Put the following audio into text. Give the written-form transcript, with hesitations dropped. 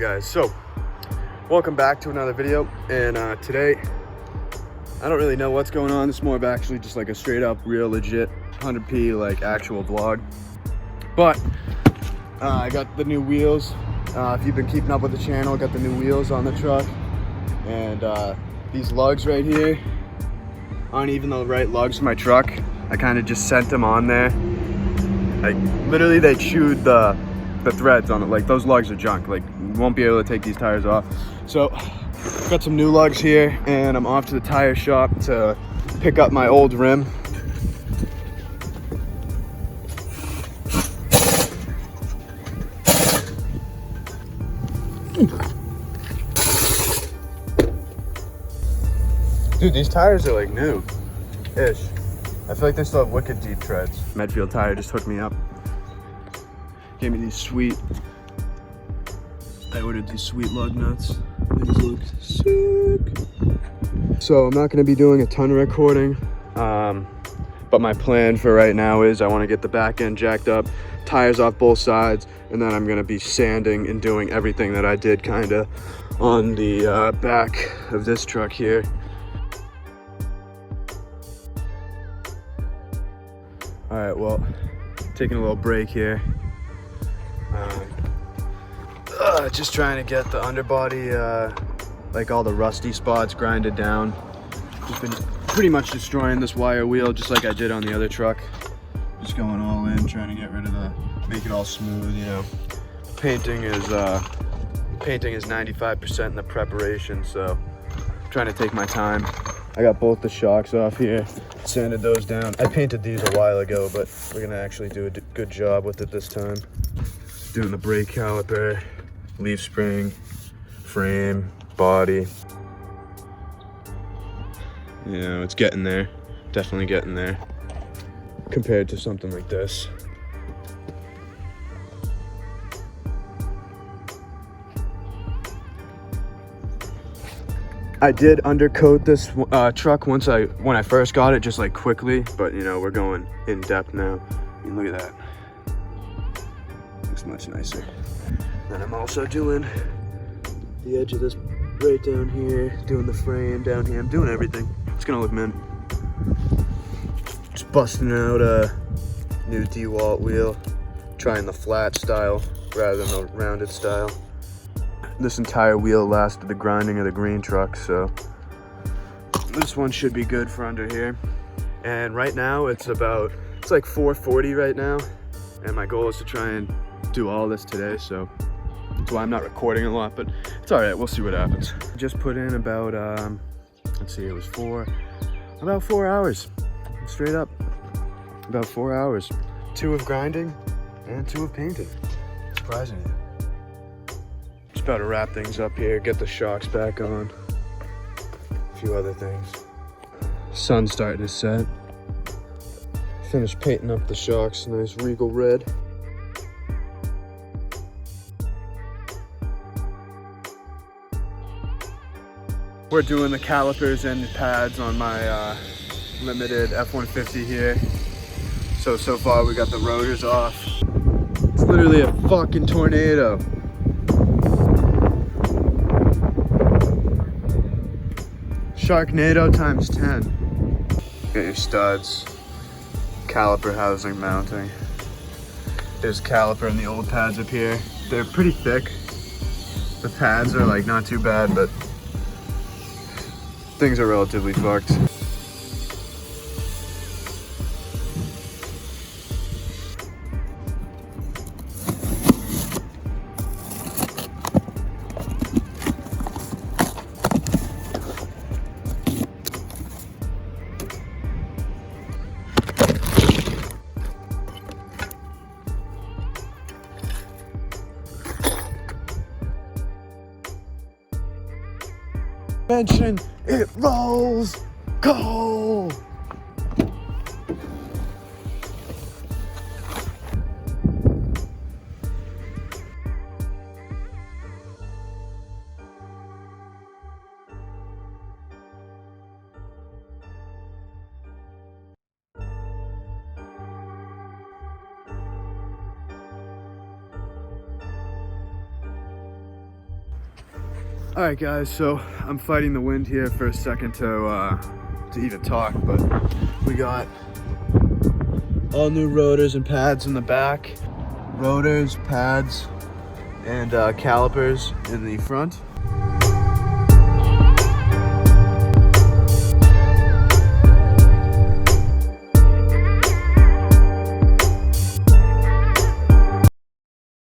guys, so welcome back to another video. And today I don't really know what's going on. It's more of actually just like a straight up real legit 100p like actual vlog, but I got the new wheels. If you've been keeping up with the channel, I got the new wheels on the truck, and these lugs right here aren't even the right lugs for my truck. I kind of just sent them on there. Like literally they chewed the threads on it. Like those lugs are junk. Like you won't be able to take these tires off. So got some new lugs here, and I'm off to the tire shop to pick up my old rim. Dude, these tires are like new-ish. I feel like they still have wicked deep treads. Medfield Tire just hooked me up. Gave me these sweet, I ordered these sweet lug nuts. These look sick. So I'm not gonna be doing a ton of recording, but my plan for right now is I wanna get the back end jacked up, tires off both sides, and then I'm gonna be sanding and doing everything that I did kinda on the back of this truck here. All right, well, taking a little break here. Just trying to get the underbody, like all the rusty spots grinded down. Just been pretty much destroying this wire wheel just like I did on the other truck. Just going all in, trying to get rid of make it all smooth, you know. Painting is 95% in the preparation, so I'm trying to take my time. I got both the shocks off here, sanded those down. I painted these a while ago, but we're gonna actually do a good job with it this time. Doing the brake caliper, leaf spring, frame, body. You know, it's getting there, definitely getting there compared to something like this. I did undercoat this truck when I first got it, just like quickly, but you know, we're going in depth now. I mean, look at that. Looks much nicer. Then I'm also doing the edge of this right down here, doing the frame down here. I'm doing everything. It's gonna look mint. Just busting out a new DeWalt wheel, trying the flat style rather than the rounded style. This entire wheel lasted the grinding of the green truck, so this one should be good for under here. And right now it's like 4:40 right now, and my goal is to try and do all this today, so that's why I'm not recording a lot, but it's all right. We'll see what happens. Just put in about let's see, it was about 4 hours straight up. About 4 hours, 2 of grinding and 2 of painting. Surprisingly. Just about to wrap things up here, get the shocks back on, a few other things. Sun's starting to set. Finished painting up the shocks, nice regal red. We're doing the calipers and the pads on my limited F-150 here. So far we got the rotors off. It's literally a fucking tornado. Sharknado times 10. Get your studs, caliper housing mounting. There's caliper and the old pads up here. They're pretty thick. The pads are like not too bad, but things are relatively fucked. Mention it rolls, go! All right, guys, so I'm fighting the wind here for a second to even talk, but we got all new rotors and pads in the back, rotors, pads, and calipers in the front.